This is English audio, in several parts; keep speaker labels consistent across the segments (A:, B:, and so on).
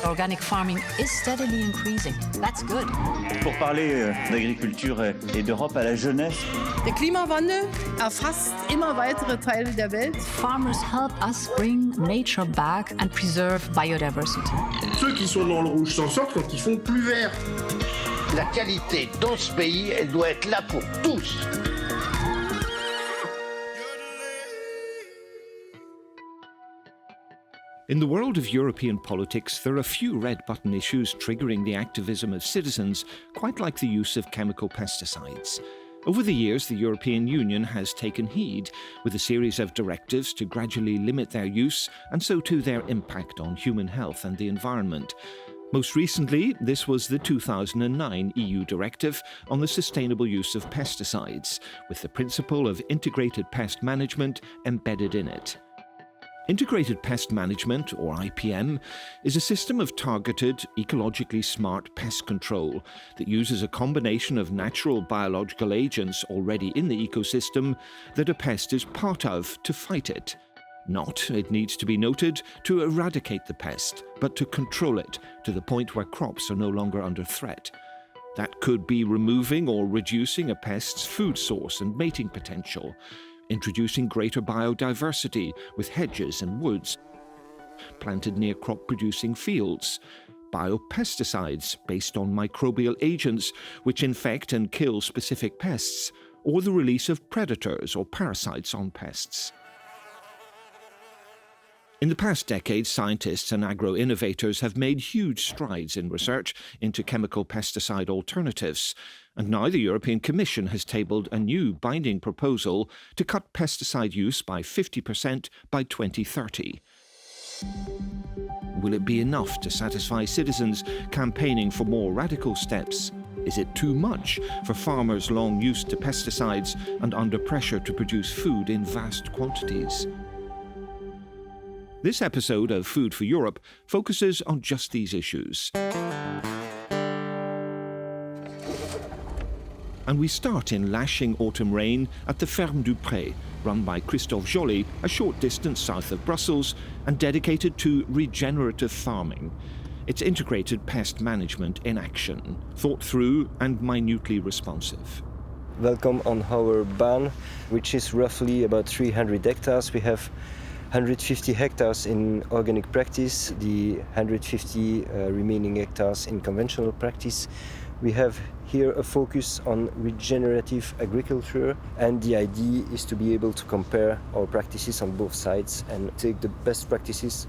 A: Organic farming is steadily increasing. That's good.
B: Pour parler d'agriculture et d'Europe à la jeunesse.
C: Der Klimawandel erfasst immer weitere Teile der Welt.
A: Farmers help us bring nature back and preserve biodiversity.
D: Ceux qui sont dans le rouge s'en sortent quand ils font plus vert.
E: La qualité dans ce pays, elle doit être là pour tous.
F: In the world of European politics, there are few red-button issues triggering the activism of citizens, quite like the use of chemical pesticides. Over the years, the European Union has taken heed, with a series of directives to gradually limit their use and so too their impact on human health and the environment. Most recently, this was the 2009 EU directive on the sustainable use of pesticides, with the principle of integrated pest management embedded in it. Integrated Pest Management, or IPM, is a system of targeted, ecologically smart pest control that uses a combination of natural biological agents already in the ecosystem that a pest is part of to fight it. Not, it needs to be noted, to eradicate the pest, but to control it to the point where crops are no longer under threat. That could be removing or reducing a pest's food source and mating potential, introducing greater biodiversity with hedges and woods planted near crop-producing fields, biopesticides based on microbial agents which infect and kill specific pests, or the release of predators or parasites on pests. In the past decade, scientists and agro-innovators have made huge strides in research into chemical pesticide alternatives, and now the European Commission has tabled a new binding proposal to cut pesticide use by 50% by 2030. Will it be enough to satisfy citizens campaigning for more radical steps? Is it too much for farmers long used to pesticides and under pressure to produce food in vast quantities? This episode of Food for Europe focuses on just these issues. And we start in lashing autumn rain at the Ferme du Pré, run by Christophe Joly, a short distance south of Brussels, and dedicated to regenerative farming. It's integrated pest management in action, thought through and minutely responsive.
G: Welcome on our barn, which is roughly about 300 hectares. We have 150 hectares in organic practice, the 150 remaining hectares in conventional practice. We have here a focus on regenerative agriculture, and the idea is to be able to compare our practices on both sides and take the best practices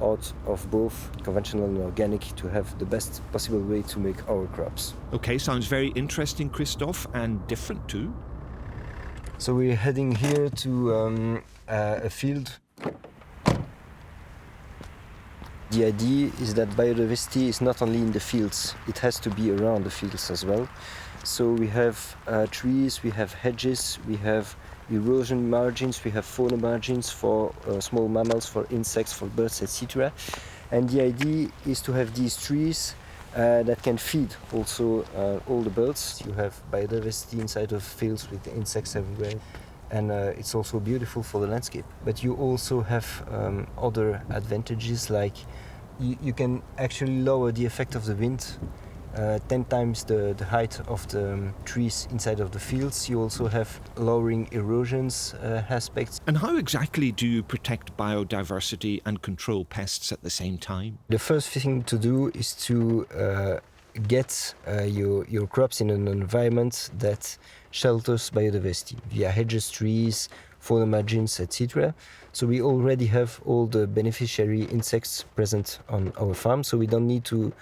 G: out of both conventional and organic to have the best possible way to make our crops.
F: Okay, sounds very interesting, Christophe, and different too.
G: So we're heading here to a field. The idea is that biodiversity is not only in the fields, it has to be around the fields as well. So we have trees, we have hedges, we have erosion margins, we have fauna margins for small mammals, for insects, for birds, etc. And the idea is to have these trees that can feed also all the birds. You have biodiversity inside of fields with insects everywhere. And it's also beautiful for the landscape. But you also have other advantages, like you can actually lower the effect of the wind 10 times the height of the trees inside of the fields. You also have lowering erosions aspects.
F: And how exactly do you protect biodiversity and control pests at the same time?
G: The first thing to do is to get your crops in an environment that shelters biodiversity via hedges, trees, fauna margins, etc. So we already have all the beneficiary insects present on our farm, so we don't need to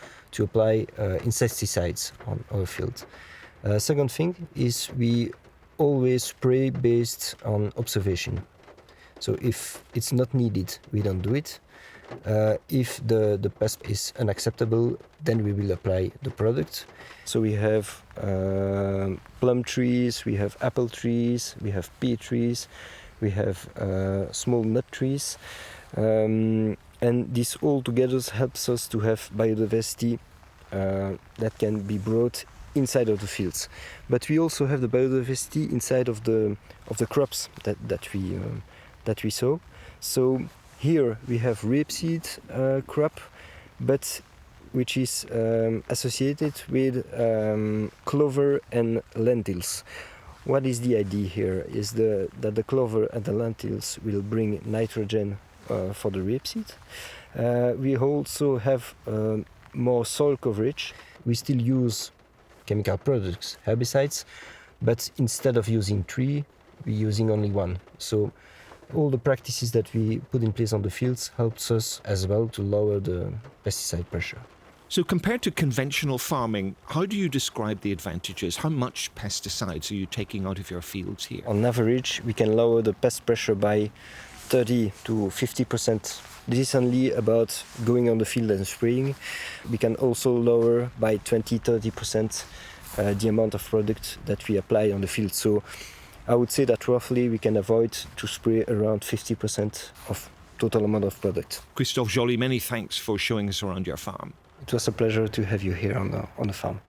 G: apply insecticides on our field. Second thing is we always spray based on observation. So if it's not needed, we don't do it. If the pest is unacceptable, then we will apply the product. So we have plum trees, we have apple trees, we have pear trees, we have small nut trees. And this all together helps us to have biodiversity that can be brought inside of the fields. But we also have the biodiversity inside of the crops that we sow. So here we have rapeseed crop but which is associated with clover and lentils. What is the idea here is that the clover and the lentils will bring nitrogen for the rapeseed. We also have more soil coverage. We still use chemical products, herbicides, but instead of using 3, we're using only 1. So all the practices that we put in place on the fields helps us as well to lower the pesticide pressure.
F: So compared to conventional farming, how do you describe the advantages? How much pesticides are you taking out of your fields here?
G: On average, we can lower the pest pressure by 30 to 50%. This is only about going on the field and spraying. We can also lower by 20-30% the amount of product that we apply on the field. So I would say that roughly we can avoid to spray around 50% of total amount of product.
F: Christophe Joly, many thanks for showing us around your farm.
G: It was a pleasure to have you here on the farm.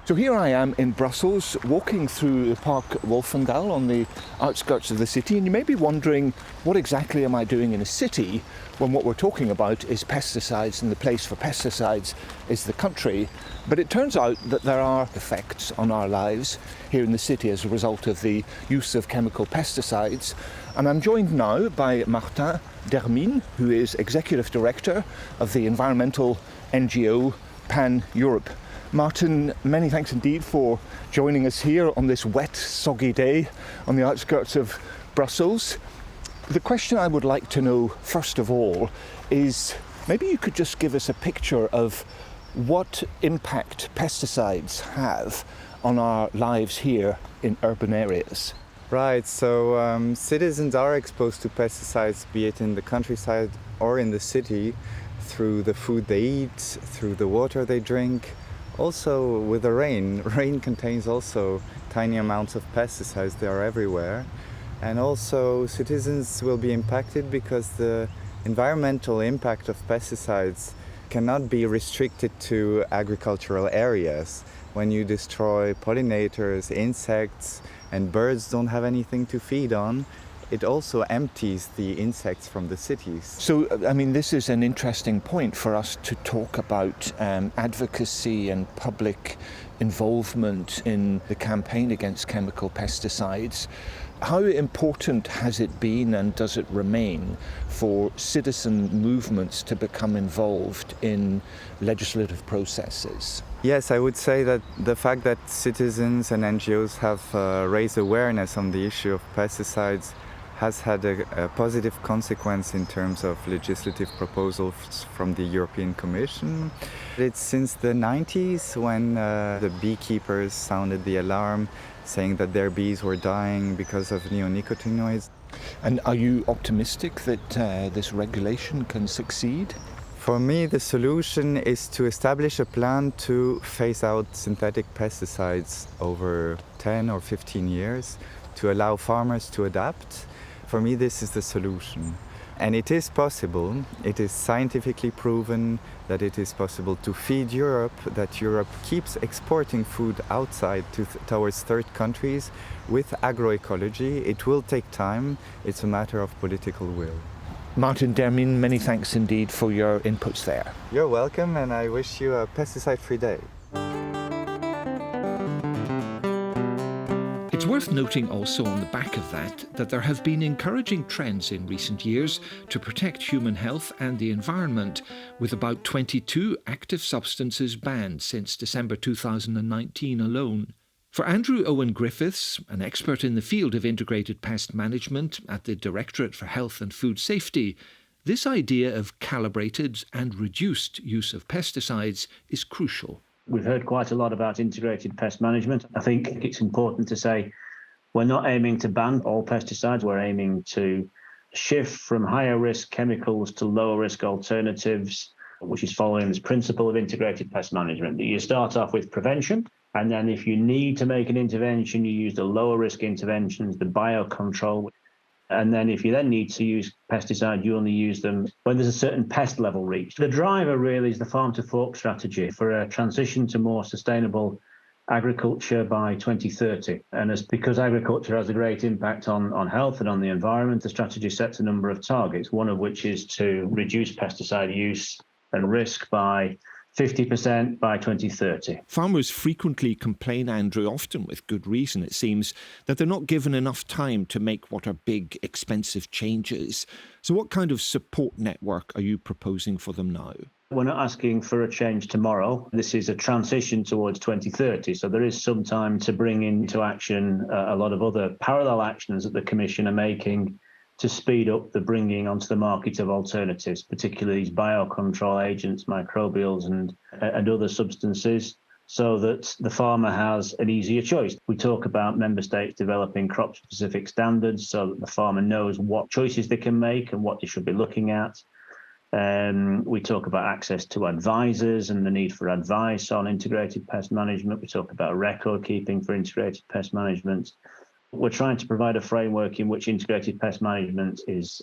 F: So here I am in Brussels, walking through the Park Wolfendaal on the outskirts of the city, and you may be wondering, what exactly am I doing in a city when what we're talking about is pesticides, and the place for pesticides is the country. But it turns out that there are effects on our lives here in the city as a result of the use of chemical pesticides. And I'm joined now by Martin Dermine, who is Executive Director of the environmental NGO Pan Europe. Martin, many thanks indeed for joining us here on this wet, soggy day on the outskirts of Brussels. The question I would like to know, first of all, is maybe you could just give us a picture of what impact pesticides have on our lives here in urban areas.
H: Right, so citizens are exposed to pesticides, be it in the countryside or in the city, through the food they eat, through the water they drink. Also with the rain. Rain contains also tiny amounts of pesticides, they are everywhere. And also citizens will be impacted because the environmental impact of pesticides cannot be restricted to agricultural areas. When you destroy pollinators, insects, and birds don't have anything to feed on, it also empties the insects from the cities.
F: So, I mean, this is an interesting point for us to talk about advocacy and public involvement in the campaign against chemical pesticides. How important has it been and does it remain for citizen movements to become involved in legislative processes?
H: Yes, I would say that the fact that citizens and NGOs have raised awareness on the issue of pesticides has had a positive consequence in terms of legislative proposals from the European Commission. It's since the 90s when the beekeepers sounded the alarm, saying that their bees were dying because of neonicotinoids.
F: And are you optimistic that this regulation can succeed?
H: For me, the solution is to establish a plan to phase out synthetic pesticides over 10 or 15 years, to allow farmers to adapt. For me, this is the solution. And it is possible, it is scientifically proven that it is possible to feed Europe, that Europe keeps exporting food outside towards third countries with agroecology. It will take time, it's a matter of political will.
F: Martin Dermine, many thanks indeed for your inputs there.
H: You're welcome, and I wish you a pesticide-free day.
F: It's worth noting also on the back of that there have been encouraging trends in recent years to protect human health and the environment, with about 22 active substances banned since December 2019 alone. For Andrew Owen Griffiths, an expert in the field of integrated pest management at the Directorate for Health and Food Safety, this idea of calibrated and reduced use of pesticides is crucial.
I: We've heard quite a lot about integrated pest management. I think it's important to say we're not aiming to ban all pesticides. We're aiming to shift from higher risk chemicals to lower risk alternatives, which is following this principle of integrated pest management. You start off with prevention, and then if you need to make an intervention, you use the lower risk interventions, the biocontrol. And then if you then need to use pesticides, you only use them when there's a certain pest level reached. The driver really is the farm to fork strategy for a transition to more sustainable agriculture by 2030. And because agriculture has a great impact on health and on the environment, the strategy sets a number of targets, one of which is to reduce pesticide use and risk by 50% by 2030.
F: Farmers frequently complain, Andrew, often with good reason, it seems, that they're not given enough time to make what are big, expensive changes. So what kind of support network are you proposing for them now?
I: We're not asking for a change tomorrow. This is a transition towards 2030. So there is some time to bring into action a lot of other parallel actions that the Commission are making to speed up the bringing onto the market of alternatives, particularly these biocontrol agents, microbials and other substances, so that the farmer has an easier choice. We talk about member states developing crop-specific standards so that the farmer knows what choices they can make and what they should be looking at. We talk about access to advisors and the need for advice on integrated pest management. We talk about record keeping for integrated pest management. We're trying to provide a framework in which integrated pest management is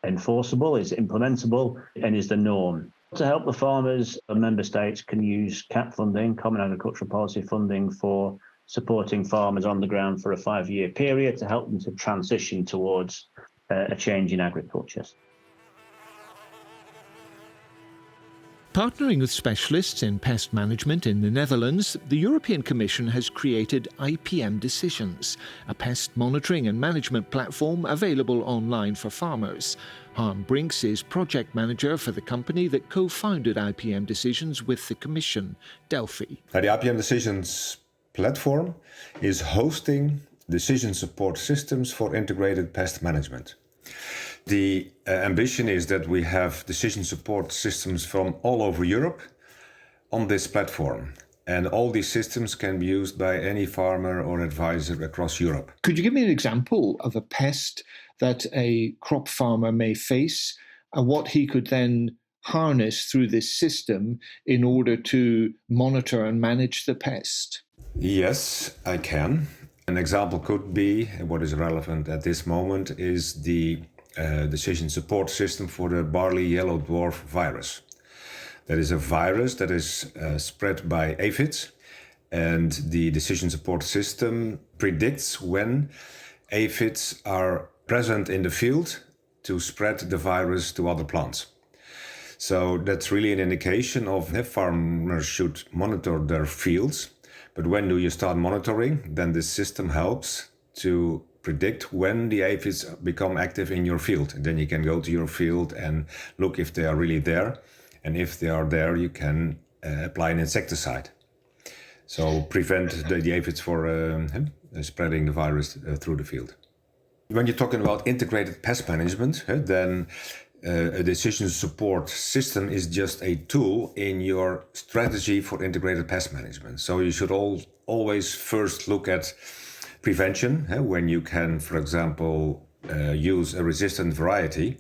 I: enforceable, is implementable, and is the norm. To help the farmers, member states can use CAP funding, Common Agricultural Policy funding, for supporting farmers on the ground for a 5-year period to help them to transition towards a change in agriculture.
F: Partnering with specialists in pest management in the Netherlands, the European Commission has created IPM Decisions, a pest monitoring and management platform available online for farmers. Harm Brinks is project manager for the company that co-founded IPM Decisions with the Commission, Delphi.
J: The IPM Decisions platform is hosting decision support systems for integrated pest management. The ambition is that we have decision support systems from all over Europe on this platform. And all these systems can be used by any farmer or advisor across Europe.
F: Could you give me an example of a pest that a crop farmer may face and what he could then harness through this system in order to monitor and manage the pest?
J: Yes, I can. An example could be, what is relevant at this moment, is the decision support system for the barley yellow dwarf virus. That is a virus that is spread by aphids, and the decision support system predicts when aphids are present in the field to spread the virus to other plants. So that's really an indication of if farmers should monitor their fields. But when do you start monitoring? Then this system helps to predict when the aphids become active in your field. And then you can go to your field and look if they are really there. And if they are there, you can apply an insecticide. So prevent the aphids for spreading the virus through the field. When you're talking about integrated pest management, then a decision support system is just a tool in your strategy for integrated pest management. So you should always first look at prevention, when you can, for example, use a resistant variety.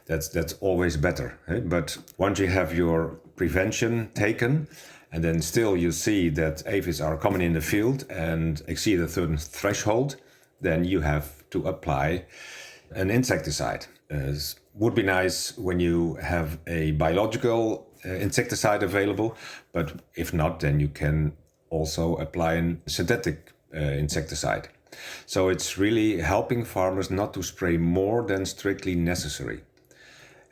J: That's always better. But once you have your prevention taken, and then still you see that aphids are coming in the field and exceed a certain threshold, then you have to apply an insecticide. Would be nice when you have a biological insecticide available, but if not, then you can also apply a synthetic insecticide. So it's really helping farmers not to spray more than strictly necessary.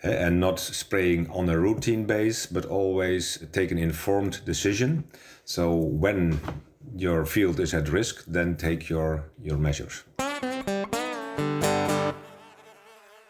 J: And not spraying on a routine base, but always take an informed decision. So when your field is at risk, then take your measures.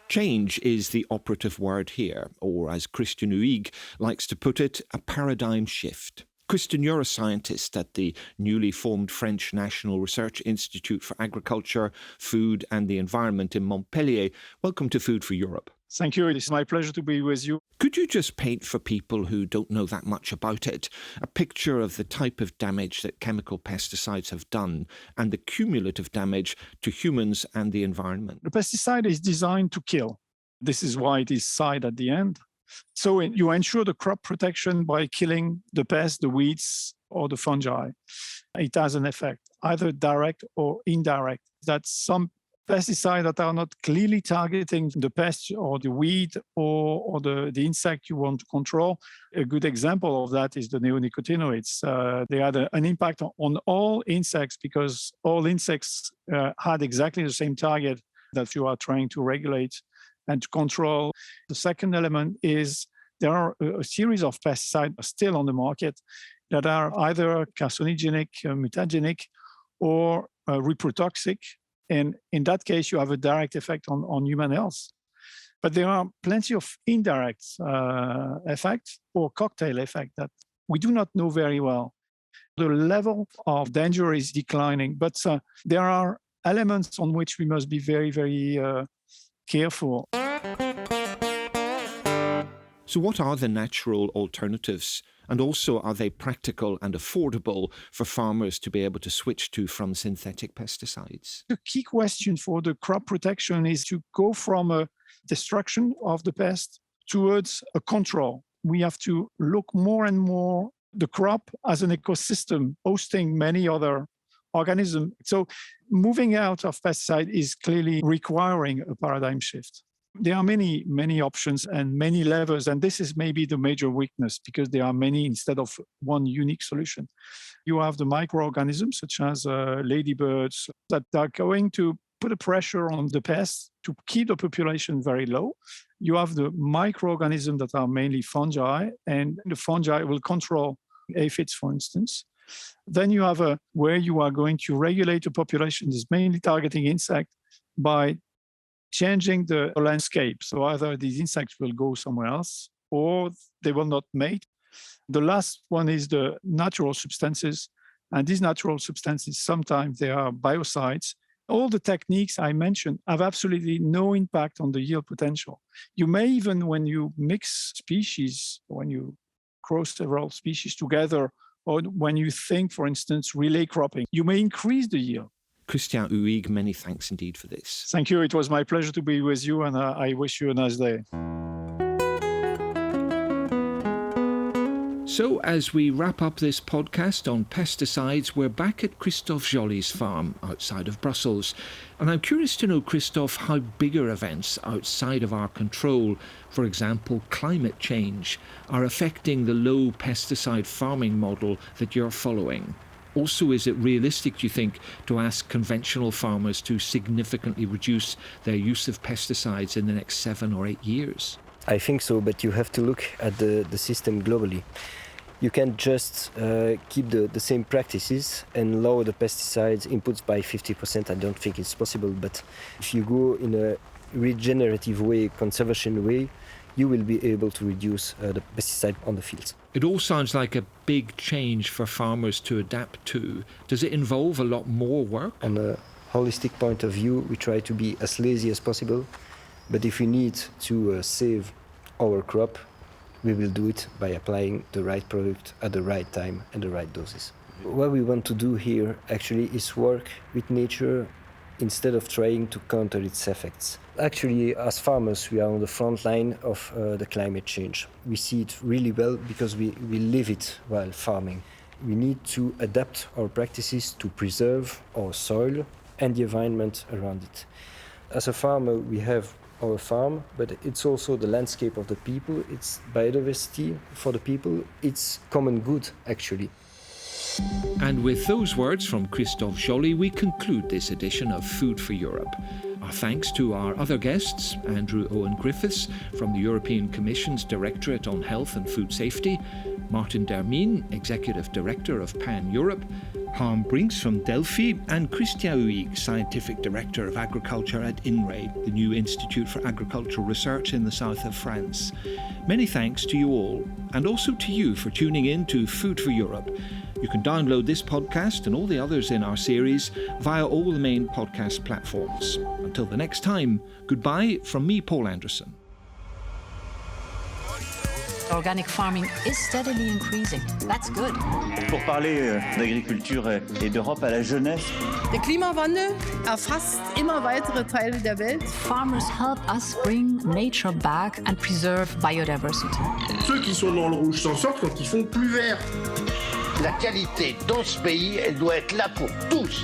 F: Change is the operative word here, or as Christian Huyghe likes to put it, a paradigm shift. Christian, you're a scientist at the newly formed French National Research Institute for Agriculture, Food and the Environment in Montpellier. Welcome to Food for Europe.
K: Thank you. It is my pleasure to be with you.
F: Could you just paint for people who don't know that much about it a picture of the type of damage that chemical pesticides have done and the cumulative damage to humans and the environment?
K: The pesticide is designed to kill. This is why it is side at the end. So you ensure the crop protection by killing the pests, the weeds, or the fungi. It has an effect, either direct or indirect, that some pesticides that are not clearly targeting the pest or the weed or the insect you want to control. A good example of that is the neonicotinoids. They had an impact on all insects because all insects had exactly the same target that you are trying to regulate and to control. The second element is there are a series of pesticides still on the market that are either carcinogenic, mutagenic, or reprotoxic. And in that case, you have a direct effect on human health. But there are plenty of indirect effects or cocktail effect that we do not know very well. The level of danger is declining, but there are elements on which we must be very, very careful.
F: So what are the natural alternatives? And also, are they practical and affordable for farmers to be able to switch to from synthetic pesticides?
K: The key question for the crop protection is to go from a destruction of the pest towards a control. We have to look more and more the crop as an ecosystem hosting many other organisms. So moving out of pesticide is clearly requiring a paradigm shift. There are many, many options and many levers, and this is maybe the major weakness because there are many instead of one unique solution. You have the microorganisms such as ladybirds that are going to put a pressure on the pests to keep the population very low. You have the microorganisms that are mainly fungi, and the fungi will control aphids, for instance. Then you have where you are going to regulate the population is mainly targeting insects by changing the landscape. So either these insects will go somewhere else or they will not mate. The last one is the natural substances. And these natural substances, sometimes they are biocides. All the techniques I mentioned have absolutely no impact on the yield potential. You may even, when you mix species, when you cross several species together, or when you think, for instance, relay cropping, you may increase the yield.
F: Christian Huyghe, many thanks indeed for this.
K: Thank you. It was my pleasure to be with you, and I wish you a nice day.
F: So, as we wrap up this podcast on pesticides, we're back at Christophe Joly's farm outside of Brussels. And I'm curious to know, Christophe, how bigger events outside of our control, for example, climate change, are affecting the low pesticide farming model that you're following. Also, is it realistic, do you think, to ask conventional farmers to significantly reduce their use of pesticides in the next 7 or 8 years?
G: I think so, but you have to look at the system globally. You can't just keep the same practices and lower the pesticides inputs by 50%. I don't think it's possible, but if you go in a regenerative way, conservation way, you will be able to reduce the pesticide on the fields.
F: It all sounds like a big change for farmers to adapt to. Does it involve a lot more work?
G: On a holistic point of view, we try to be as lazy as possible, but if we need to save our crop, we will do it by applying the right product at the right time and the right doses. What we want to do here actually is work with nature instead of trying to counter its effects. Actually, as farmers, we are on the front line of the climate change. We see it really well because we live it while farming. We need to adapt our practices to preserve our soil and the environment around it. As a farmer, we have our farm, but it's also the landscape of the people, it's biodiversity for the people, it's common good, actually.
F: And with those words from Christophe Joly, we conclude this edition of Food for Europe. Our thanks to our other guests, Andrew Owen Griffiths from the European Commission's Directorate on Health and Food Safety, Martin Dermien, Executive Director of Pan Europe, Harm Brinks from Delphi, and Christian Huyghe, Scientific Director of Agriculture at INRAE, the new Institute for Agricultural Research in the south of France. Many thanks to you all, and also to you for tuning in to Food for Europe. You can download this podcast and all the others in our series via all the main podcast platforms. Until the next time, goodbye from me, Paul Anderson.
A: Organic farming is steadily increasing. That's good.
B: Pour parler d'agriculture et d'Europe à la jeunesse.
C: Der Klimawandel erfasst immer weitere Teile der Welt.
A: Farmers help us bring nature back and preserve biodiversity.
D: Ceux qui sont dans le rouge s'en sortent quand ils font plus vert.
E: La qualité dans ce pays, elle doit être là pour tous.